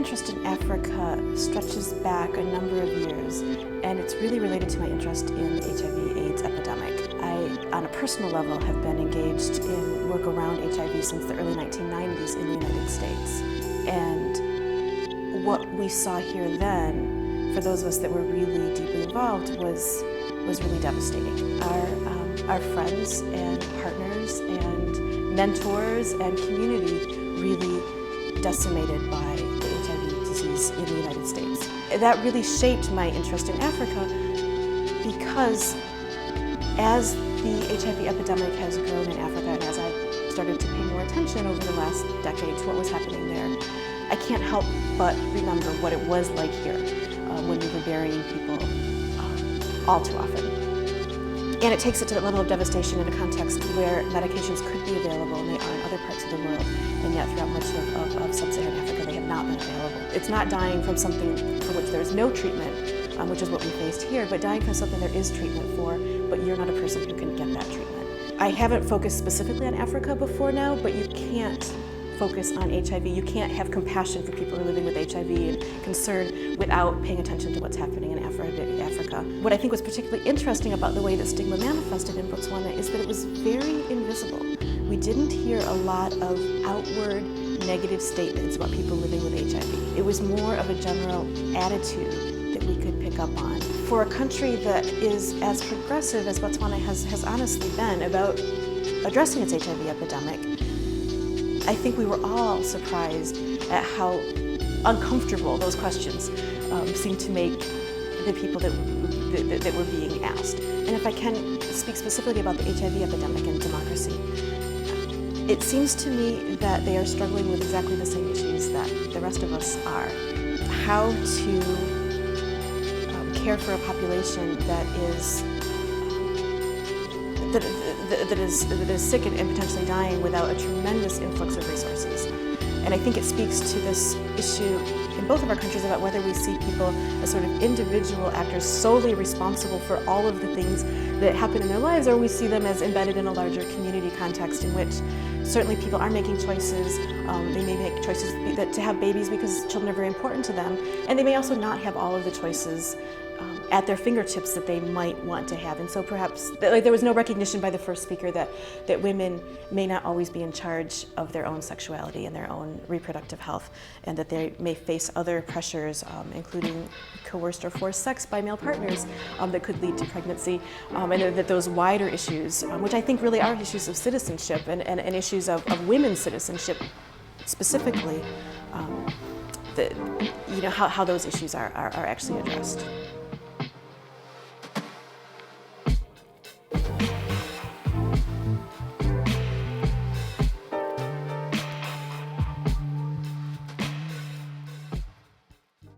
interest in Africa stretches back a number of years, and it's really related to my interest in the HIV/AIDS epidemic. I, on a personal level, have been engaged in work around HIV since the early 1990s in the United States. And what we saw here then, for those of us that were really deeply involved, was really devastating. Our friends and partners and mentors and community really decimated by the HIV disease in the United States. That really shaped my interest in Africa because as the HIV epidemic has grown in Africa and as I started to pay more attention over the last decade to what was happening there, I can't help but remember what it was like here when we were burying people all too often. And it takes it to that level of devastation in a context where medications could be available, and they are in other parts of the world, and yet throughout much of sub-Saharan Africa they have not been available. It's not dying from something for which there is no treatment, which is what we faced here, but dying from something there is treatment for, but you're not a person who can get that treatment. I haven't focused specifically on Africa before now, but you can't focus on HIV. You can't have compassion for people who are living with HIV and concern without paying attention to what's happening in Africa. What I think was particularly interesting about the way that stigma manifested in Botswana is that it was very invisible. We didn't hear a lot of outward negative statements about people living with HIV. It was more of a general attitude that we could pick up on. For a country that is as progressive as Botswana has honestly been about addressing its HIV epidemic, I think we were all surprised at how uncomfortable those questions seemed to make the people that were being asked. And if I can speak specifically about the HIV epidemic and democracy, it seems to me that they are struggling with exactly the same issues that the rest of us are. How to care for a population that is sick and potentially dying without a tremendous influx of resources. And I think it speaks to this issue in both of our countries about whether we see people as sort of individual actors solely responsible for all of the things that happen in their lives, or we see them as embedded in a larger community context in which certainly people are making choices. They may make choices to have babies because children are very important to them, and they may also not have all of the choices at their fingertips that they might want to have. And so perhaps, there was no recognition by the first speaker that women may not always be in charge of their own sexuality and their own reproductive health, and that they may face other pressures, including coerced or forced sex by male partners that could lead to pregnancy, and that those wider issues, which I think really are issues of citizenship and issues of women's citizenship specifically, how those issues are actually addressed.